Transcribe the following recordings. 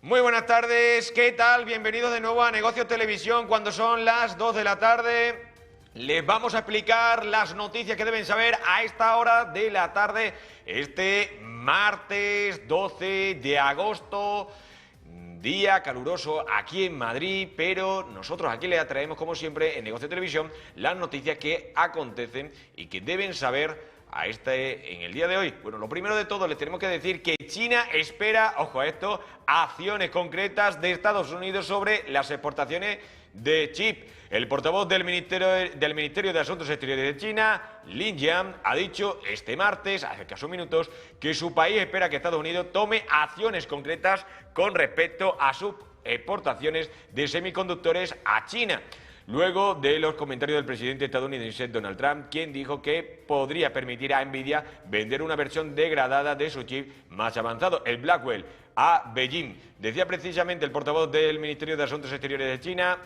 Muy buenas tardes, ¿qué tal? Bienvenidos de nuevo a Negocios Televisión cuando son las 2 de la tarde. Les vamos a explicar las noticias que deben saber a esta hora de la tarde, este martes 12 de agosto, día caluroso aquí en Madrid, pero nosotros aquí les traemos como siempre en Negocios Televisión las noticias que acontecen y que deben saber en el día de hoy. Bueno, lo primero de todo les tenemos que decir que China espera, ojo a esto, acciones concretas de Estados Unidos sobre las exportaciones de chip. El portavoz del Ministerio de Asuntos Exteriores de China, Lin Jian, ha dicho este martes, hace escasos minutos, que su país espera que Estados Unidos tome acciones concretas con respecto a sus exportaciones de semiconductores a China. Luego de los comentarios del presidente estadounidense Donald Trump, quien dijo que podría permitir a Nvidia vender una versión degradada de su chip más avanzado, el Blackwell, a Beijing. Decía precisamente el portavoz del Ministerio de Asuntos Exteriores de China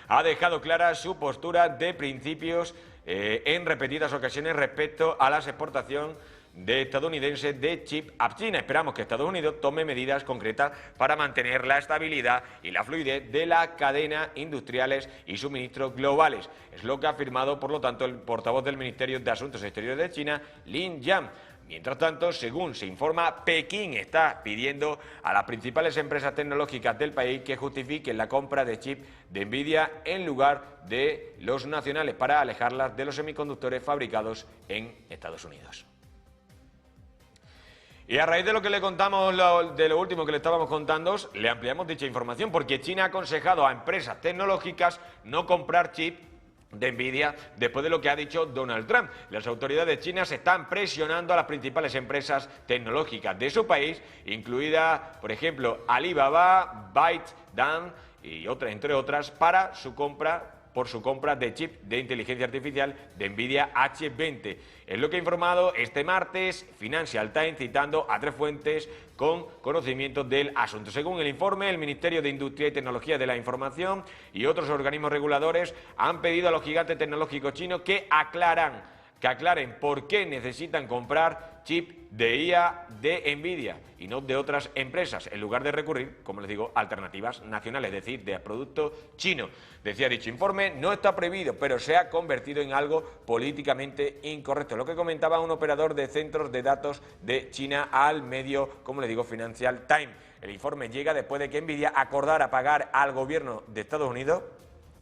ha dejado clara su postura de principios en repetidas ocasiones respecto a las exportaciones de estadounidenses de chip a China. Esperamos que Estados Unidos tome medidas concretas para mantener la estabilidad y la fluidez de las cadenas industriales y suministros globales. Es lo que ha afirmado, por lo tanto, el portavoz del Ministerio de Asuntos Exteriores de China, Lin Jian. Mientras tanto, según se informa, Pekín está pidiendo a las principales empresas tecnológicas del país que justifiquen la compra de chips de Nvidia en lugar de los nacionales para alejarlas de los semiconductores fabricados en Estados Unidos. Y a raíz de lo que le contamos, de lo último que le estábamos contando, le ampliamos dicha información porque China ha aconsejado a empresas tecnológicas no comprar chips de Nvidia después de lo que ha dicho Donald Trump. Las autoridades chinas están presionando a las principales empresas tecnológicas de su país, incluida, por ejemplo, Alibaba, ByteDance y otras, entre otras, por su compra de chip de inteligencia artificial de Nvidia H20. Es lo que ha informado este martes Financial Times, citando a 3 fuentes con conocimiento del asunto. Según el informe, el Ministerio de Industria y Tecnología de la Información y otros organismos reguladores han pedido a los gigantes tecnológicos chinos que aclaren por qué necesitan comprar chip de IA de Nvidia y no de otras empresas, en lugar de recurrir, como les digo, a alternativas nacionales, es decir, de producto chino. Decía dicho informe, no está prohibido, pero se ha convertido en algo políticamente incorrecto. Lo que comentaba un operador de centros de datos de China al medio, como les digo, Financial Times. El informe llega después de que Nvidia acordara pagar al gobierno de Estados Unidos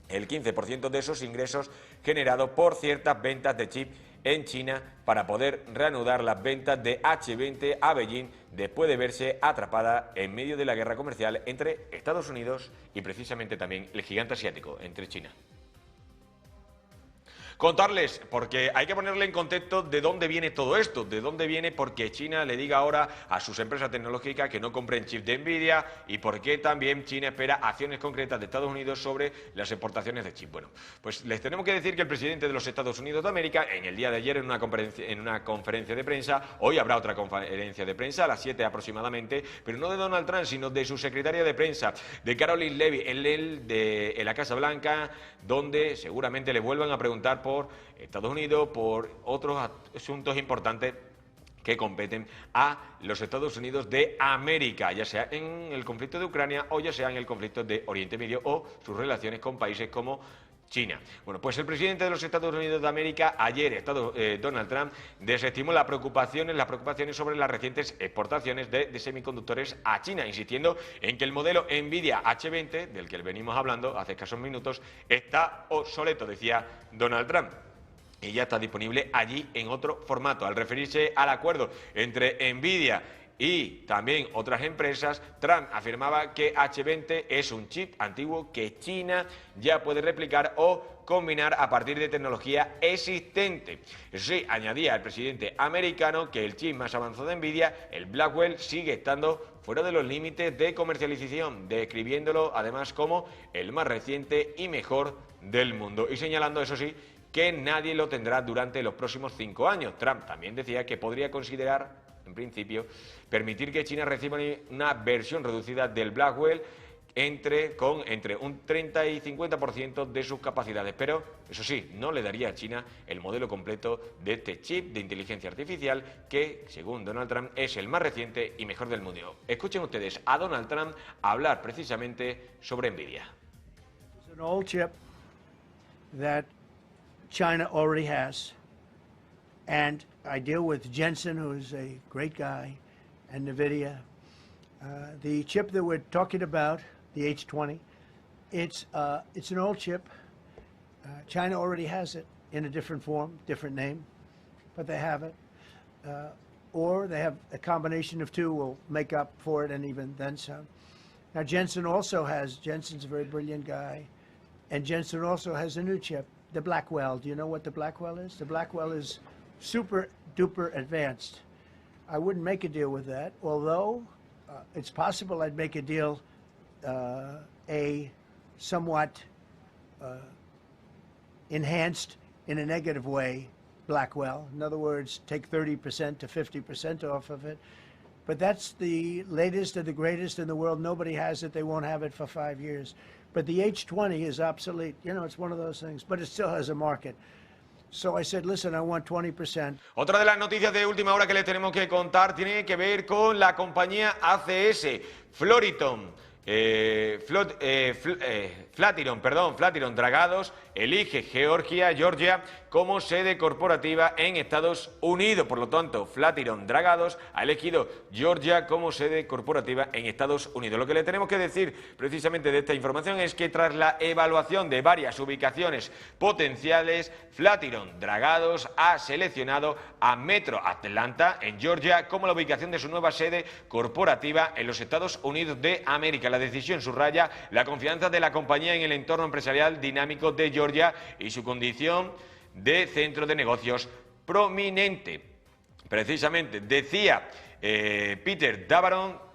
el 15% de esos ingresos generados por ciertas ventas de chip en China para poder reanudar las ventas de H20 a Beijing después de verse atrapada en medio de la guerra comercial entre Estados Unidos y precisamente también el gigante asiático, entre China. Contarles, porque hay que ponerle en contexto de dónde viene todo esto, de dónde viene porque China le diga ahora a sus empresas tecnológicas que no compren chips de Nvidia y por qué también China espera acciones concretas de Estados Unidos sobre las exportaciones de chips. Bueno, pues les tenemos que decir que el presidente de los Estados Unidos de América, en el día de ayer en una conferencia de prensa, hoy habrá otra conferencia de prensa a las 7 aproximadamente, pero no de Donald Trump, sino de su secretaria de prensa, de Caroline Levy, en la Casa Blanca, donde seguramente le vuelvan a preguntar por Estados Unidos, por otros asuntos importantes que competen a los Estados Unidos de América, ya sea en el conflicto de Ucrania o ya sea en el conflicto de Oriente Medio o sus relaciones con países como China. Bueno, pues el presidente de los Estados Unidos de América, ayer, Donald Trump, desestimó las preocupaciones sobre las recientes exportaciones de semiconductores a China, insistiendo en que el modelo Nvidia H20, del que venimos hablando hace escasos minutos, está obsoleto, decía Donald Trump. Y ya está disponible allí en otro formato. Al referirse al acuerdo entre Nvidia y también otras empresas, Trump afirmaba que H20 es un chip antiguo que China ya puede replicar o combinar a partir de tecnología existente. Eso sí, añadía el presidente americano que el chip más avanzado de Nvidia, el Blackwell, sigue estando fuera de los límites de comercialización, describiéndolo además como el más reciente y mejor del mundo. Y señalando, eso sí, que nadie lo tendrá durante los próximos 5 años. Trump también decía que podría considerar, en principio, permitir que China reciba una versión reducida del Blackwell con entre un 30 y 50% de sus capacidades. Pero, eso sí, no le daría a China el modelo completo de este chip de inteligencia artificial que, según Donald Trump, es el más reciente y mejor del mundo. Escuchen ustedes a Donald Trump hablar precisamente sobre Nvidia. It's an old chip that China already has, and I deal with Jensen, who is a great guy, and NVIDIA. The chip that we're talking about, the H20, it's an old chip. China already has it in a different form, different name, but they have it. Or they have a combination of two will make up for it and even then some. Now Jensen Jensen's a very brilliant guy, and Jensen also has a new chip, the Blackwell. Do you know what the Blackwell is? The Blackwell is super duper advanced. I wouldn't make a deal with that, although it's possible I'd make a deal, a somewhat enhanced in a negative way Blackwell. In other words, take 30% to 50% off of it. But that's the latest and the greatest in the world. Nobody has it. They won't have it for 5 years. But the H20 is obsolete. You know, it's one of those things, but it still has a market. So I said, listen, I want 20%. Otra de las noticias de última hora que les tenemos que contar tiene que ver con la compañía ACS, Flatiron, Flatiron Dragados elige Georgia como sede corporativa en Estados Unidos. Por lo tanto, Flatiron Dragados ha elegido Georgia como sede corporativa en Estados Unidos. Lo que le tenemos que decir precisamente de esta información es que tras la evaluación de varias ubicaciones potenciales, Flatiron Dragados ha seleccionado a Metro Atlanta en Georgia como la ubicación de su nueva sede corporativa en los Estados Unidos de América. La decisión subraya la confianza de la compañía en el entorno empresarial dinámico de Georgia y su condición de centro de negocios prominente. Precisamente decía Peter Davaron,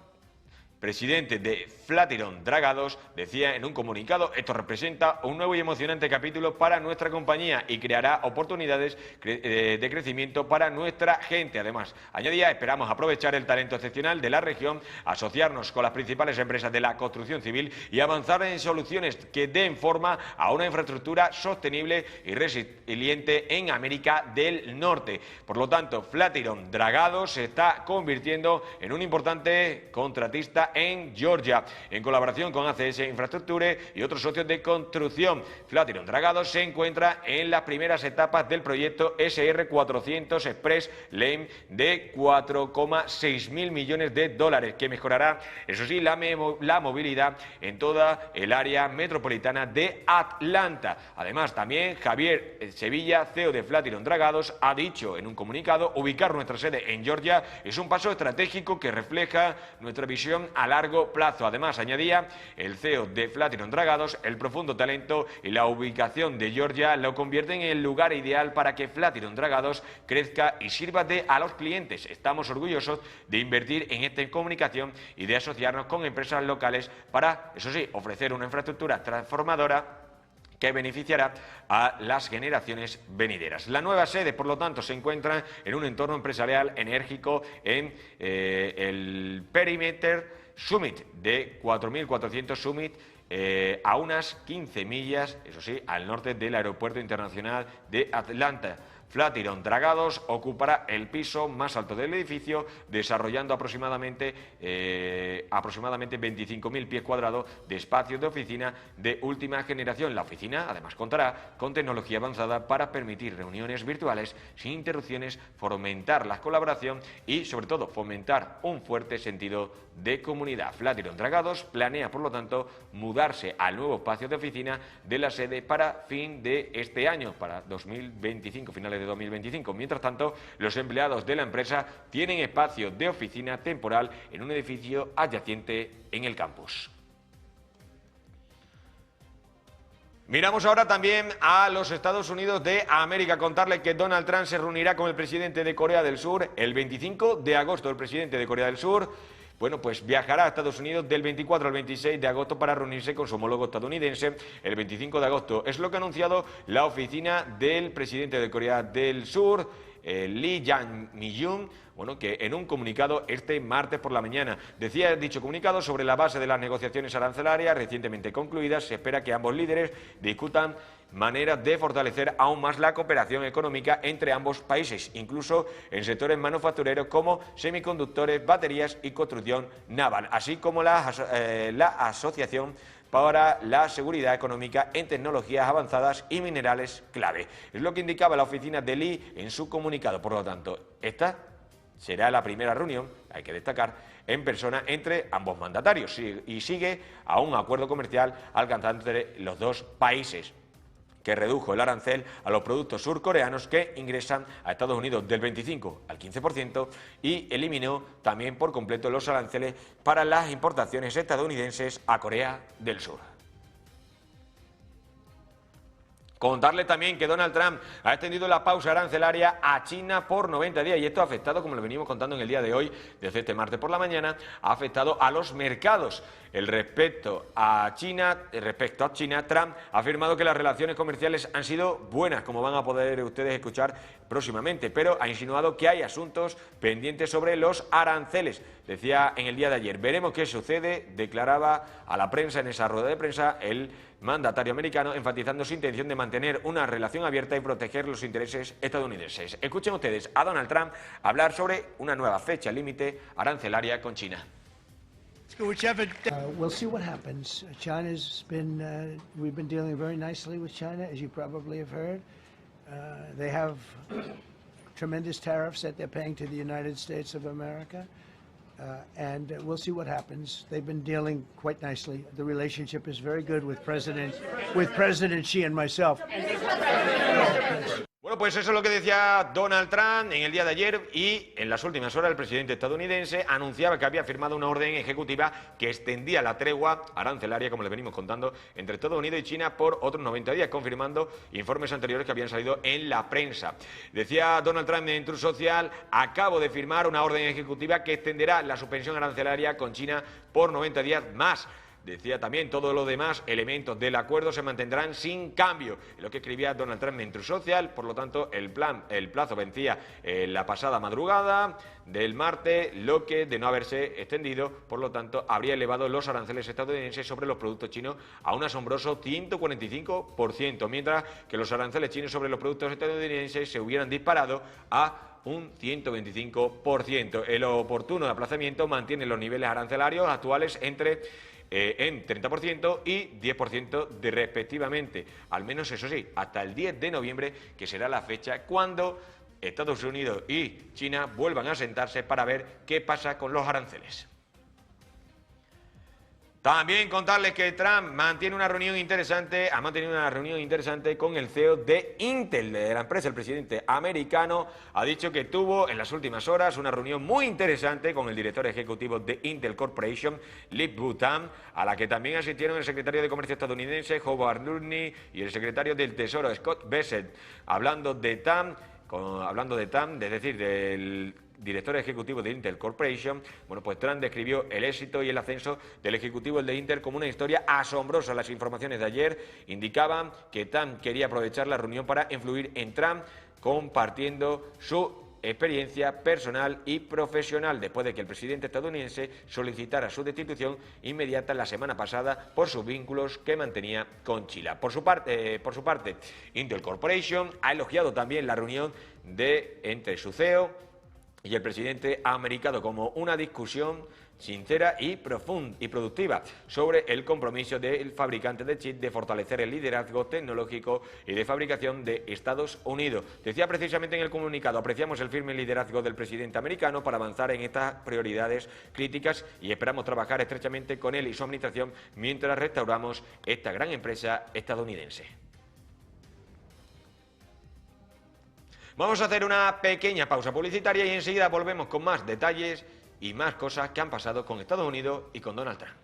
presidente de Flatiron Dragados, decía en un comunicado: esto representa un nuevo y emocionante capítulo para nuestra compañía y creará oportunidades de crecimiento para nuestra gente. Además, añadía, esperamos aprovechar el talento excepcional de la región, asociarnos con las principales empresas de la construcción civil y avanzar en soluciones que den forma a una infraestructura sostenible y resiliente en América del Norte. Por lo tanto, Flatiron Dragados se está convirtiendo en un importante contratista en Georgia, en colaboración con ACS Infrastructure y otros socios de construcción. Flatiron Dragados se encuentra en las primeras etapas del proyecto SR400 Express Lane de 4,6 mil millones de dólares, que mejorará, eso sí, la movilidad en toda el área metropolitana de Atlanta. Además, también Javier Sevilla, CEO de Flatiron Dragados, ha dicho en un comunicado: ubicar nuestra sede en Georgia es un paso estratégico que refleja nuestra visión a largo plazo. Además, añadía el CEO de Flatiron Dragados, el profundo talento y la ubicación de Georgia lo convierten en el lugar ideal para que Flatiron Dragados crezca y sirva a los clientes. Estamos orgullosos de invertir en esta comunicación y de asociarnos con empresas locales para, eso sí, ofrecer una infraestructura transformadora que beneficiará a las generaciones venideras. La nueva sede, por lo tanto, se encuentra en un entorno empresarial enérgico en el Perimeter Summit de 4.400 Summit, a unas 15 millas, eso sí, al norte del Aeropuerto Internacional de Atlanta. Flatiron Dragados ocupará el piso más alto del edificio, desarrollando aproximadamente 25.000 pies cuadrados de espacios de oficina de última generación. La oficina, además, contará con tecnología avanzada para permitir reuniones virtuales sin interrupciones, fomentar la colaboración y, sobre todo, fomentar un fuerte sentido de comunidad. Flatiron Dragados planea, por lo tanto, mudarse al nuevo espacio de oficina de la sede para fin de este año, para 2025, finales de 2025. Mientras tanto, los empleados de la empresa tienen espacio de oficina temporal en un edificio adyacente en el campus. Miramos ahora también a los Estados Unidos de América. Contarle que Donald Trump se reunirá con el presidente de Corea del Sur el 25 de agosto. El presidente de Corea del Sur, bueno, pues viajará a Estados Unidos del 24 al 26 de agosto para reunirse con su homólogo estadounidense el 25 de agosto. Es lo que ha anunciado la oficina del presidente de Corea del Sur. Lee Jae-myung, bueno, que en un comunicado este martes por la mañana decía dicho comunicado: sobre la base de las negociaciones arancelarias recientemente concluidas, se espera que ambos líderes discutan maneras de fortalecer aún más la cooperación económica entre ambos países, incluso en sectores manufactureros como semiconductores, baterías y construcción naval, así como la asociación para la seguridad económica en tecnologías avanzadas y minerales clave. Es lo que indicaba la oficina de Lee en su comunicado. Por lo tanto, esta será la primera reunión, hay que destacar, en persona entre ambos mandatarios y sigue a un acuerdo comercial alcanzado entre los dos países, que redujo el arancel a los productos surcoreanos que ingresan a Estados Unidos del 25 al 15% y eliminó también por completo los aranceles para las importaciones estadounidenses a Corea del Sur. Contarles también que Donald Trump ha extendido la pausa arancelaria a China por 90 días y esto ha afectado, como lo venimos contando en el día de hoy, desde este martes por la mañana, ha afectado a los mercados. Respecto a China, Trump ha afirmado que las relaciones comerciales han sido buenas, como van a poder ustedes escuchar próximamente, pero ha insinuado que hay asuntos pendientes sobre los aranceles. Decía en el día de ayer: veremos qué sucede, declaraba a la prensa en esa rueda de prensa el mandatario americano, enfatizando su intención de mantener una relación abierta y proteger los intereses estadounidenses. Escuchen ustedes a Donald Trump hablar sobre una nueva fecha límite arancelaria con China. We'll see what happens. China's been, we've been dealing very nicely with China, as you probably have heard. They have tremendous tariffs that they're paying to the United States of America. And we'll see what happens. They've been dealing quite nicely. The relationship is very good with President Xi and myself. Bueno, pues eso es lo que decía Donald Trump en el día de ayer y en las últimas horas el presidente estadounidense anunciaba que había firmado una orden ejecutiva que extendía la tregua arancelaria, como les venimos contando, entre Estados Unidos y China por otros 90 días, confirmando informes anteriores que habían salido en la prensa. Decía Donald Trump en Truth Social: acabo de firmar una orden ejecutiva que extenderá la suspensión arancelaria con China por 90 días más. Decía también: todos los demás elementos del acuerdo se mantendrán sin cambio. Lo que escribía Donald Trump en Truth Social. Por lo tanto, el plazo vencía la pasada madrugada del martes, lo que, de no haberse extendido, por lo tanto, habría elevado los aranceles estadounidenses sobre los productos chinos a un asombroso 145%, mientras que los aranceles chinos sobre los productos estadounidenses se hubieran disparado a un 125%. El oportuno aplazamiento mantiene los niveles arancelarios actuales en 30% y 10% respectivamente, al menos eso sí, hasta el 10 de noviembre, que será la fecha cuando Estados Unidos y China vuelvan a sentarse para ver qué pasa con los aranceles. También contarles que Trump ha mantenido una reunión interesante con el CEO de Intel, de la empresa. El presidente americano ha dicho que tuvo en las últimas horas una reunión muy interesante con el director ejecutivo de Intel Corporation, Lip Butan, a la que también asistieron el secretario de Comercio estadounidense, Howard Lutnick, y el secretario del Tesoro, Scott Bessent. Hablando de TAM, es decir, del director ejecutivo de Intel Corporation, bueno, pues Trump describió el éxito y el ascenso del ejecutivo de Intel como una historia asombrosa. Las informaciones de ayer indicaban que Trump quería aprovechar la reunión para influir en Trump, compartiendo su experiencia personal y profesional, después de que el presidente estadounidense solicitara su destitución inmediata la semana pasada por sus vínculos que mantenía con China. Por su parte, Intel Corporation ha elogiado también la reunión entre su CEO y el presidente americano como una discusión sincera y productiva sobre el compromiso del fabricante de chips de fortalecer el liderazgo tecnológico y de fabricación de Estados Unidos. Decía precisamente en el comunicado: apreciamos el firme liderazgo del presidente americano para avanzar en estas prioridades críticas y esperamos trabajar estrechamente con él y su administración mientras restauramos esta gran empresa estadounidense. Vamos a hacer una pequeña pausa publicitaria y enseguida volvemos con más detalles y más cosas que han pasado con Estados Unidos y con Donald Trump.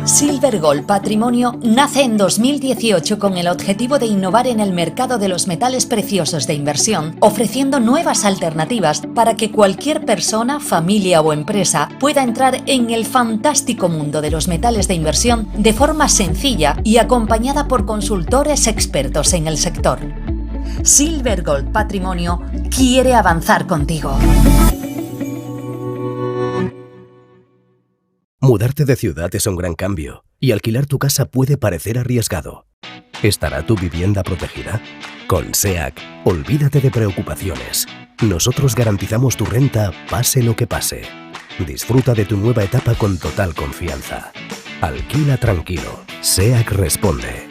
Si Silver Gold Patrimonio nace en 2018 con el objetivo de innovar en el mercado de los metales preciosos de inversión, ofreciendo nuevas alternativas para que cualquier persona, familia o empresa pueda entrar en el fantástico mundo de los metales de inversión de forma sencilla y acompañada por consultores expertos en el sector. Silver Gold Patrimonio quiere avanzar contigo. Mudarte de ciudad es un gran cambio y alquilar tu casa puede parecer arriesgado. ¿Estará tu vivienda protegida? Con SEAC, olvídate de preocupaciones. Nosotros garantizamos tu renta pase lo que pase. Disfruta de tu nueva etapa con total confianza. Alquila tranquilo. SEAC responde.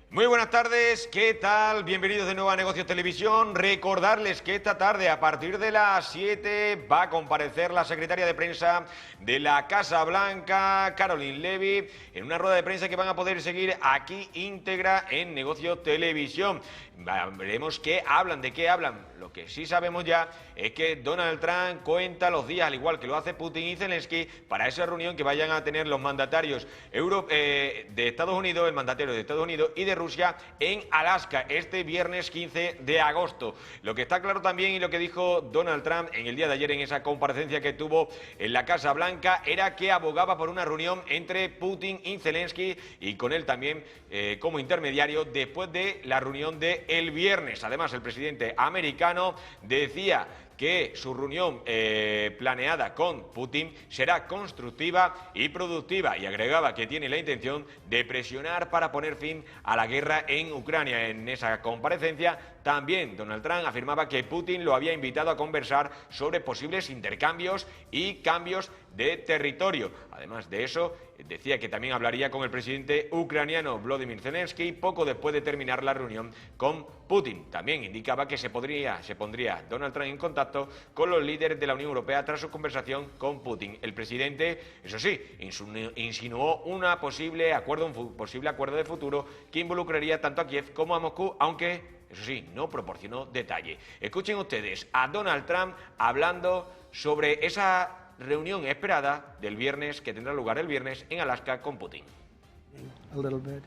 Muy buenas tardes, ¿qué tal? Bienvenidos de nuevo a Negocios Televisión. Recordarles que esta tarde, a partir de las 7, va a comparecer la secretaria de prensa de la Casa Blanca, Caroline Levy, en una rueda de prensa que van a poder seguir aquí íntegra en Negocios Televisión. Veremos qué hablan, de qué hablan. Lo que sí sabemos ya es que Donald Trump cuenta los días, al igual que lo hace Putin y Zelensky, para esa reunión que vayan a tener los mandatarios de Estados Unidos, el mandatario de Estados Unidos y de Rusia en Alaska, este viernes 15 de agosto. Lo que está claro también, y lo que dijo Donald Trump en el día de ayer en esa comparecencia que tuvo en la Casa Blanca, era que abogaba por una reunión entre Putin y Zelensky, y con él también como intermediario después de la reunión del viernes. Además, el presidente americano decía que su reunión planeada con Putin será constructiva y productiva, y agregaba que tiene la intención de presionar para poner fin a la guerra en Ucrania. En esa comparecencia también Donald Trump afirmaba que Putin lo había invitado a conversar sobre posibles intercambios y cambios de territorio. Además de eso, decía que también hablaría con el presidente ucraniano Volodymyr Zelensky poco después de terminar la reunión con Putin. También indicaba que se pondría Donald Trump en contacto con los líderes de la Unión Europea tras su conversación con Putin. El presidente, eso sí, insinuó un posible acuerdo de futuro que involucraría tanto a Kiev como a Moscú, aunque, eso sí, no proporcionó detalle. Escuchen ustedes a Donald Trump hablando sobre esa reunión esperada del viernes, que tendrá lugar el viernes en Alaska con Putin. A little bit.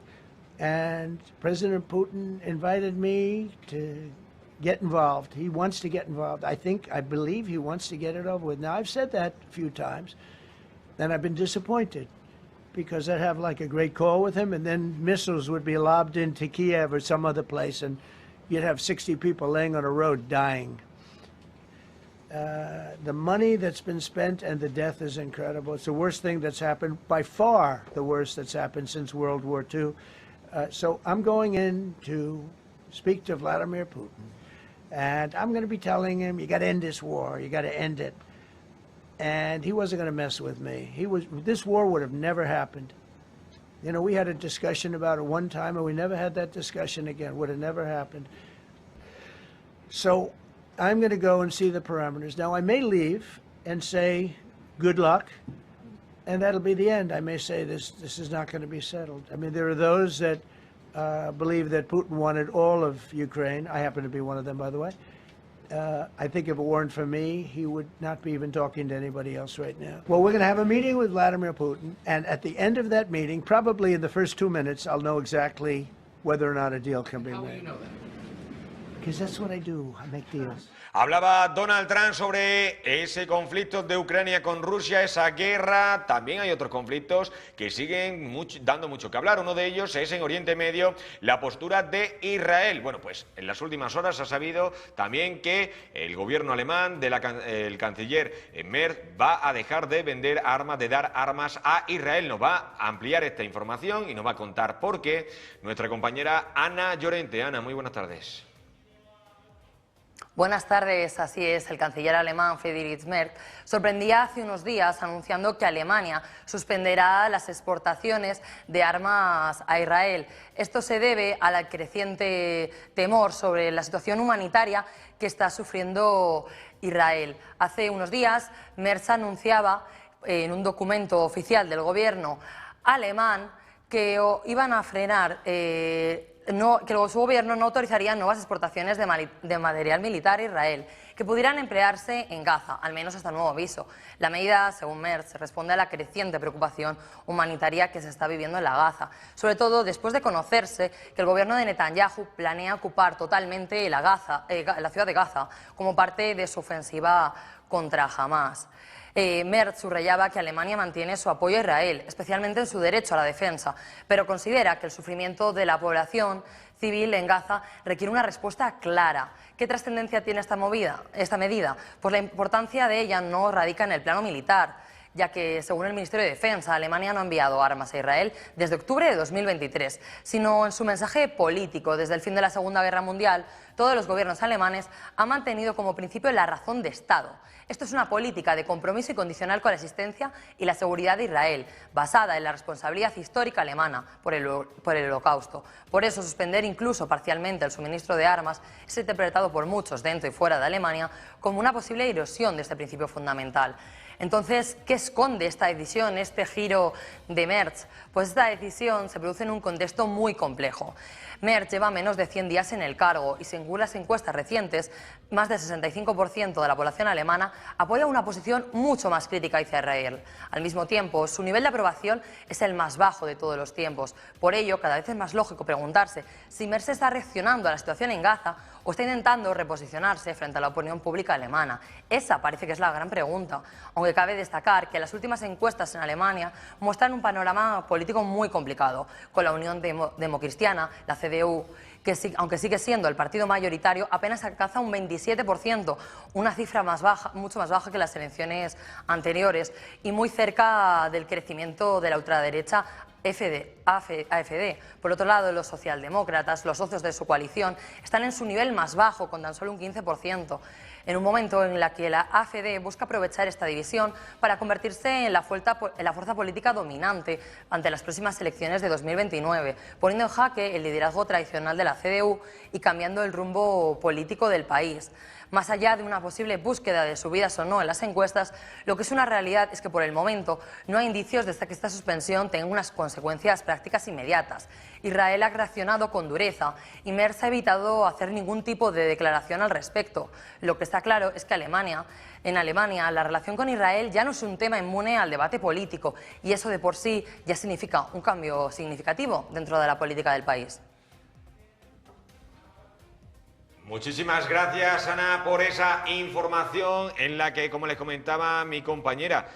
And President Putin invited me to get involved. He wants to get involved. I believe he wants to get it over with. Now, I've said that a few times, and I've been disappointed because I'd have like a great call with him, and then missiles would be lobbed into Kiev or some other place, and you'd have 60 people laying on a road dying. The money that's been spent and the death is incredible. It's the worst thing that's happened, by far the worst that's happened since World War II. So I'm going in to speak to Vladimir Putin, and I'm going to be telling him, you got to end this war, you got to end it. And he wasn't going to mess with me. This war would have never happened. You know, we had a discussion about it one time, and we never had that discussion again. Would have never happened. So I'm going to go and see the parameters. Now, I may leave and say, good luck, and that'll be the end. I may say this is not going to be settled. I mean, there are those that believe that Putin wanted all of Ukraine. I happen to be one of them, by the way. I think if it weren't for me, he would not be even talking to anybody else right now. Well, we're going to have a meeting with Vladimir Putin, and at the end of that meeting, probably in the first 2 minutes, I'll know exactly whether or not a deal can be made. How will you know that? because that's what I do. I make deals. Hablaba Donald Trump sobre ese conflicto de Ucrania con Rusia, esa guerra. También hay otros conflictos que siguen dando mucho que hablar. Uno de ellos es en Oriente Medio, la postura de Israel. Bueno, pues en las últimas horas se ha sabido también que el gobierno alemán, el canciller Merz, va a dejar de vender armas, de dar armas a Israel. Nos va a ampliar esta información y nos va a contar por qué nuestra compañera Ana Llorente. Ana, muy buenas tardes. Buenas tardes, así es. El canciller alemán Friedrich Merz sorprendía hace unos días anunciando que Alemania suspenderá las exportaciones de armas a Israel. Esto se debe al creciente temor sobre la situación humanitaria que está sufriendo Israel. Hace unos días Merz anunciaba en un documento oficial del gobierno alemán que iban a frenar que su gobierno no autorizaría nuevas exportaciones de material militar a Israel que pudieran emplearse en Gaza, al menos hasta nuevo aviso. La medida, según Merz, responde a la creciente preocupación humanitaria que se está viviendo en la Gaza, sobre todo después de conocerse que el gobierno de Netanyahu planea ocupar totalmente la ciudad de Gaza como parte de su ofensiva contra Hamás. Merz subrayaba que Alemania mantiene su apoyo a Israel, especialmente en su derecho a la defensa, pero considera que el sufrimiento de la población civil en Gaza requiere una respuesta clara. ¿Qué trascendencia tiene esta medida? Pues la importancia de ella no radica en el plano militar, ya que, según el Ministerio de Defensa, Alemania no ha enviado armas a Israel desde octubre de 2023, sino en su mensaje político. Desde el fin de la Segunda Guerra Mundial, todos los gobiernos alemanes han mantenido como principio la razón de Estado. Esto es una política de compromiso incondicional con la existencia y la seguridad de Israel, basada en la responsabilidad histórica alemana por el Holocausto. Por eso, suspender incluso parcialmente el suministro de armas es interpretado por muchos dentro y fuera de Alemania como una posible erosión de este principio fundamental. Entonces, ¿qué esconde esta decisión, este giro de Merz? Pues esta decisión se produce en un contexto muy complejo. Merz lleva menos de 100 días en el cargo y, según las encuestas recientes, más del 65% de la población alemana apoya una posición mucho más crítica hacia Israel. Al mismo tiempo, su nivel de aprobación es el más bajo de todos los tiempos. Por ello, cada vez es más lógico preguntarse si Merz está reaccionando a la situación en Gaza o está intentando reposicionarse frente a la opinión pública alemana. Esa parece que es la gran pregunta, aunque cabe destacar que las últimas encuestas en Alemania muestran un panorama político muy complicado, con la Unión Democristiana, la CDU, que aunque sigue siendo el partido mayoritario, apenas alcanza un 27%, una cifra mucho más baja que las elecciones anteriores y muy cerca del crecimiento de la ultraderecha AfD. Por otro lado, los socialdemócratas, los socios de su coalición, están en su nivel más bajo, con tan solo un 15%, en un momento en el que la AfD busca aprovechar esta división para convertirse en la fuerza política dominante ante las próximas elecciones de 2029, poniendo en jaque el liderazgo tradicional de la CDU y cambiando el rumbo político del país. Más allá de una posible búsqueda de subidas o no en las encuestas, lo que es una realidad es que por el momento no hay indicios de que esta suspensión tenga unas consecuencias prácticas inmediatas. Israel ha reaccionado con dureza y Merz ha evitado hacer ningún tipo de declaración al respecto. Lo que está claro es que en Alemania la relación con Israel ya no es un tema inmune al debate político y eso de por sí ya significa un cambio significativo dentro de la política del país. Muchísimas gracias, Ana, por esa información en la que, como les comentaba mi compañera,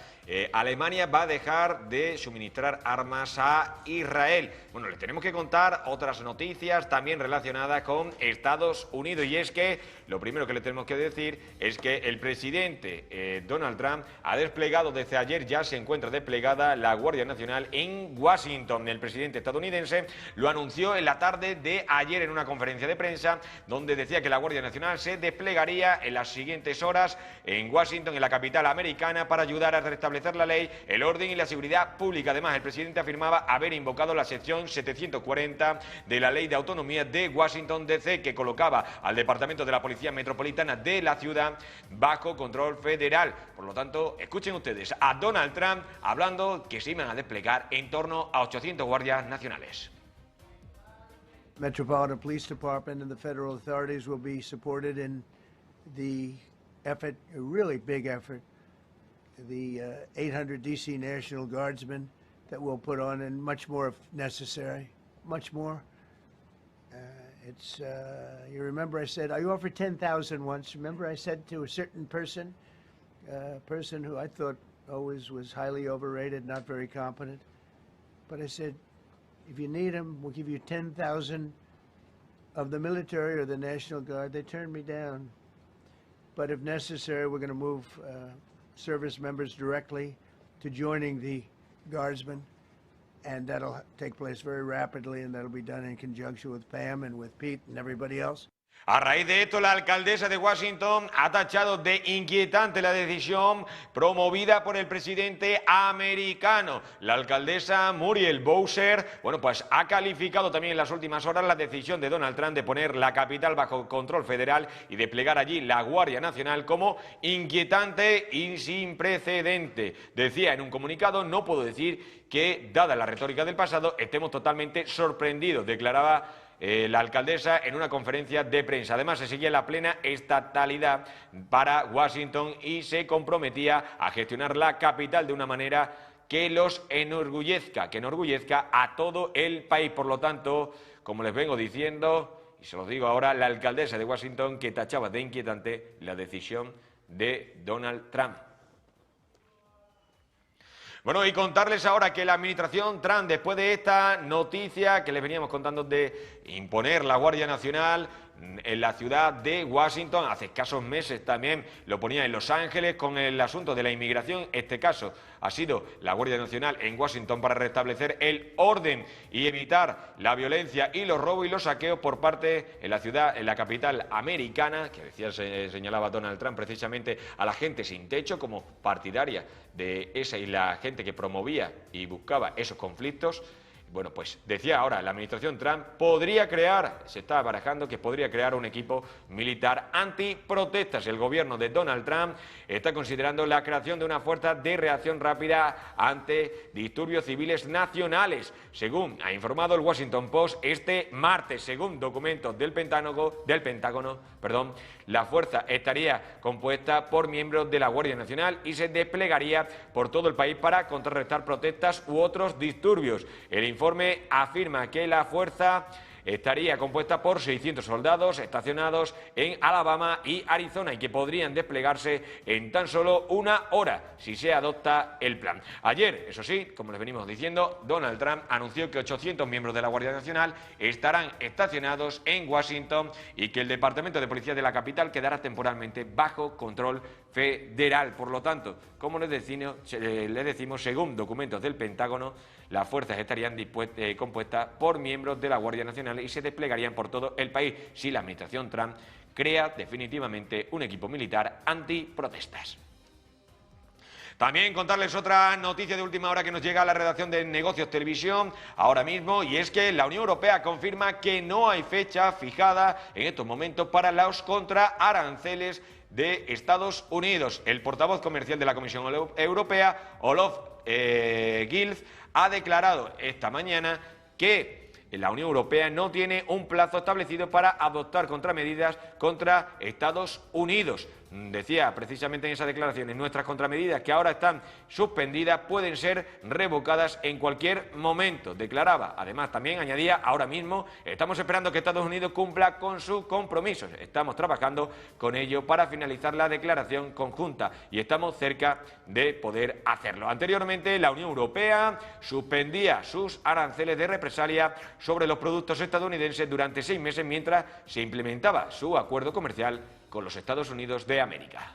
Alemania va a dejar de suministrar armas a Israel. Bueno, les tenemos que contar otras noticias también relacionadas con Estados Unidos, y es que lo primero que le tenemos que decir es que el presidente Donald Trump ha desplegado desde ayer, ya se encuentra desplegada la Guardia Nacional en Washington. El presidente estadounidense lo anunció en la tarde de ayer en una conferencia de prensa donde decía que la Guardia Nacional se desplegaría en las siguientes horas en Washington, en la capital americana, para ayudar a restablecer la ley, el orden y la seguridad pública. Además, el presidente afirmaba haber invocado la sección 740 de la Ley de Autonomía de Washington DC, que colocaba al Departamento de la Policía Metropolitana de la ciudad bajo control federal. Por lo tanto, escuchen ustedes a Donald Trump hablando que se iban a desplegar en torno a 800 guardias nacionales. Metropolitan Police Department and the federal authorities will be supported in the effort, a really big effort, the 800 DC National Guardsmen that we'll put on, and much more if necessary, much more. It's, you remember I said, I offered 10,000 once. Remember I said to a certain person, who I thought always was highly overrated, not very competent. But I said, if you need him, we'll give you 10,000 of the military or the National Guard. They turned me down. But if necessary, we're going to move service members directly to joining the Guardsmen. And that'll take place very rapidly, and that'll be done in conjunction with Pam and with Pete and everybody else. A raíz de esto, la alcaldesa de Washington ha tachado de inquietante la decisión promovida por el presidente americano. La alcaldesa Muriel Bowser, bueno, pues ha calificado también en las últimas horas la decisión de Donald Trump de poner la capital bajo control federal y desplegar allí la Guardia Nacional como inquietante y sin precedente. Decía en un comunicado, no puedo decir que, dada la retórica del pasado, estemos totalmente sorprendidos, declaraba la alcaldesa en una conferencia de prensa. Además, se seguía la plena estatalidad para Washington y se comprometía a gestionar la capital de una manera que los enorgullezca, que enorgullezca a todo el país. Por lo tanto, como les vengo diciendo, y se los digo ahora, la alcaldesa de Washington que tachaba de inquietante la decisión de Donald Trump. Bueno, y contarles ahora que la administración Trump, después de esta noticia que les veníamos contando de imponer la Guardia Nacional en la ciudad de Washington, hace escasos meses también lo ponía en Los Ángeles con el asunto de la inmigración. Este caso ha sido la Guardia Nacional en Washington para restablecer el orden y evitar la violencia y los robos y los saqueos por parte en la ciudad, en la capital americana, que decía, señalaba Donald Trump precisamente a la gente sin techo como partidaria de esa y la gente que promovía y buscaba esos conflictos. Bueno, pues decía ahora, la administración Trump podría crear, se está barajando que podría crear un equipo militar antiprotestas. El gobierno de Donald Trump está considerando la creación de una fuerza de reacción rápida ante disturbios civiles nacionales, según ha informado el Washington Post este martes. Según documentos del Pentágono, la fuerza estaría compuesta por miembros de la Guardia Nacional y se desplegaría por todo el país para contrarrestar protestas u otros disturbios. El informe afirma que la fuerza estaría compuesta por 600 soldados estacionados en Alabama y Arizona y que podrían desplegarse en tan solo una hora si se adopta el plan. Ayer, eso sí, como les venimos diciendo, Donald Trump anunció que 800 miembros de la Guardia Nacional estarán estacionados en Washington y que el Departamento de Policía de la capital quedará temporalmente bajo control federal. Por lo tanto, como les decimos, según documentos del Pentágono, las fuerzas estarían compuestas por miembros de la Guardia Nacional y se desplegarían por todo el país si la administración Trump crea definitivamente un equipo militar antiprotestas. También contarles otra noticia de última hora que nos llega a la redacción de Negocios Televisión ahora mismo, y es que la Unión Europea confirma que no hay fecha fijada en estos momentos para los contraaranceles de Estados Unidos. El portavoz comercial de la Comisión Europea, Olof Scholz, ha declarado esta mañana que la Unión Europea no tiene un plazo establecido para adoptar contramedidas contra Estados Unidos. Decía precisamente en esas declaraciones, nuestras contramedidas que ahora están suspendidas pueden ser revocadas en cualquier momento, declaraba. Además, también añadía, ahora mismo estamos esperando que Estados Unidos cumpla con sus compromisos. Estamos trabajando con ello para finalizar la declaración conjunta y estamos cerca de poder hacerlo. Anteriormente, la Unión Europea suspendía sus aranceles de represalia sobre los productos estadounidenses durante 6 meses mientras se implementaba su acuerdo comercial con los Estados Unidos de América.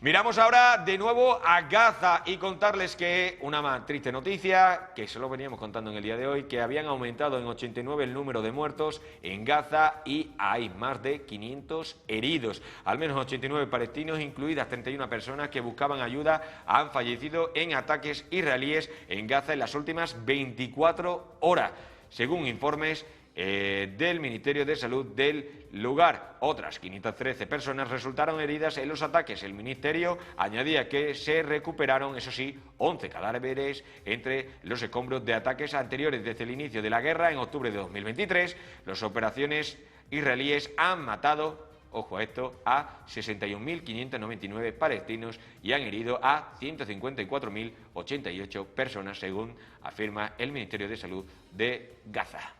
Miramos ahora de nuevo a Gaza y contarles que una más triste noticia, que se lo veníamos contando en el día de hoy, que habían aumentado en 89 el número de muertos en Gaza y hay más de 500 heridos. Al menos 89 palestinos, incluidas 31 personas que buscaban ayuda, han fallecido en ataques israelíes en Gaza en las últimas 24 horas, según informes del Ministerio de Salud del lugar. Otras 513 personas resultaron heridas en los ataques. El Ministerio añadía que se recuperaron, eso sí, 11 cadáveres entre los escombros de ataques anteriores desde el inicio de la guerra en octubre de 2023. Las operaciones israelíes han matado ojo a esto, a 61.599 palestinos y han herido a 154.088 personas, según afirma el Ministerio de Salud de Gaza.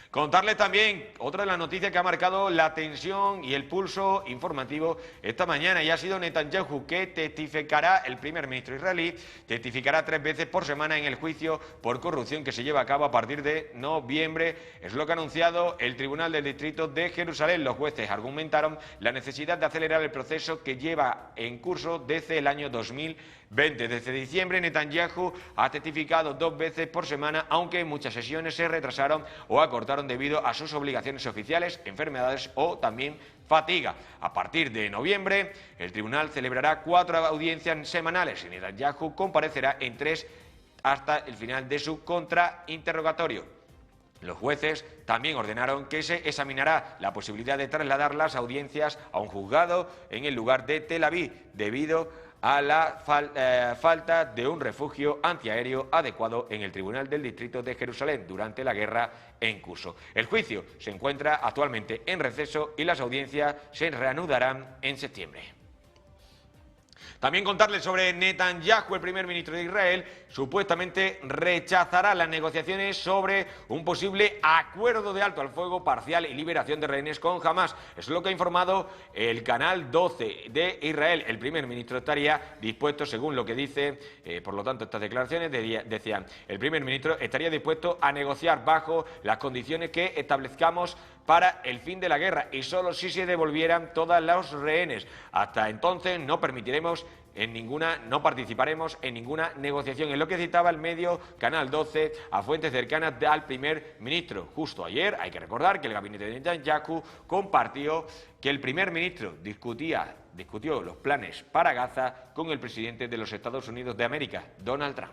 Contarles también otra de las noticias que ha marcado la tensión y el pulso informativo esta mañana, y ha sido Netanyahu, que testificará, el primer ministro israelí, testificará 3 veces por semana en el juicio por corrupción que se lleva a cabo a partir de noviembre. Es lo que ha anunciado el Tribunal del Distrito de Jerusalén. Los jueces argumentaron la necesidad de acelerar el proceso que lleva en curso desde el año 2020. Desde diciembre, Netanyahu ha testificado 2 veces por semana, aunque muchas sesiones se retrasaron o acortaron debido a sus obligaciones oficiales, enfermedades o también fatiga. A partir de noviembre, el tribunal celebrará 4 audiencias semanales y Netanyahu comparecerá en 3 hasta el final de su contrainterrogatorio. Los jueces también ordenaron que se examinará la posibilidad de trasladar las audiencias a un juzgado en el lugar de Tel Aviv, debido a la falta de un refugio antiaéreo adecuado en el Tribunal del Distrito de Jerusalén durante la guerra en curso. El juicio se encuentra actualmente en receso y las audiencias se reanudarán en septiembre. También contarles sobre Netanyahu, el primer ministro de Israel, supuestamente rechazará las negociaciones sobre un posible acuerdo de alto al fuego parcial y liberación de rehenes con Hamás. Es lo que ha informado el canal 12 de Israel. El primer ministro estaría dispuesto, según lo que dice, por lo tanto, estas declaraciones decían, el primer ministro estaría dispuesto a negociar bajo las condiciones que establezcamos para el fin de la guerra y solo si se devolvieran todos los rehenes. Hasta entonces no participaremos en ninguna negociación. Es lo que citaba el medio Canal 12 a fuentes cercanas al primer ministro. Justo ayer, hay que recordar que el gabinete de Netanyahu compartió que el primer ministro discutió los planes para Gaza con el presidente de los Estados Unidos de América, Donald Trump.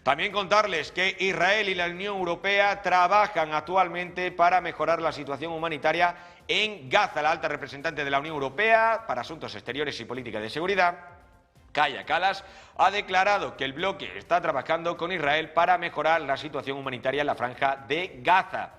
También contarles que Israel y la Unión Europea trabajan actualmente para mejorar la situación humanitaria en Gaza. La alta representante de la Unión Europea para Asuntos Exteriores y Política de Seguridad, Kaja Kallas, ha declarado que el bloque está trabajando con Israel para mejorar la situación humanitaria en la franja de Gaza.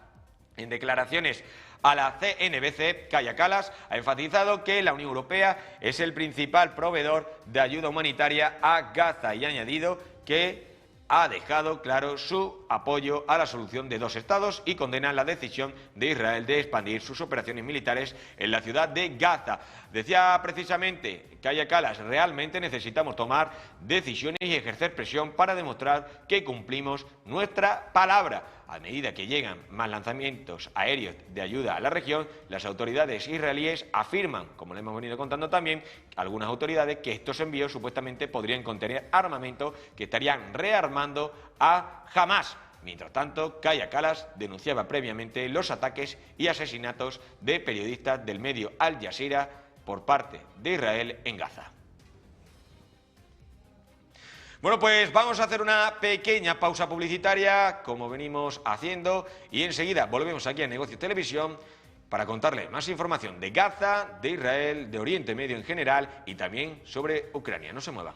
En declaraciones a la CNBC, Kaja Kallas ha enfatizado que la Unión Europea es el principal proveedor de ayuda humanitaria a Gaza y ha añadido que ha dejado claro su apoyo a la solución de 2 estados y condena la decisión de Israel de expandir sus operaciones militares en la ciudad de Gaza. Decía precisamente Kaja Kallas, realmente necesitamos tomar decisiones y ejercer presión para demostrar que cumplimos nuestra palabra. A medida que llegan más lanzamientos aéreos de ayuda a la región, las autoridades israelíes afirman, como le hemos venido contando también, algunas autoridades, que estos envíos supuestamente podrían contener armamento que estarían rearmando a Hamás. Mientras tanto, Kaja Kallas denunciaba previamente los ataques y asesinatos de periodistas del medio Al Jazeera por parte de Israel en Gaza. Bueno, pues vamos a hacer una pequeña pausa publicitaria, como venimos haciendo, y enseguida volvemos aquí a Negocios Televisión para contarle más información de Gaza, de Israel, de Oriente Medio en general y también sobre Ucrania. No se muevan.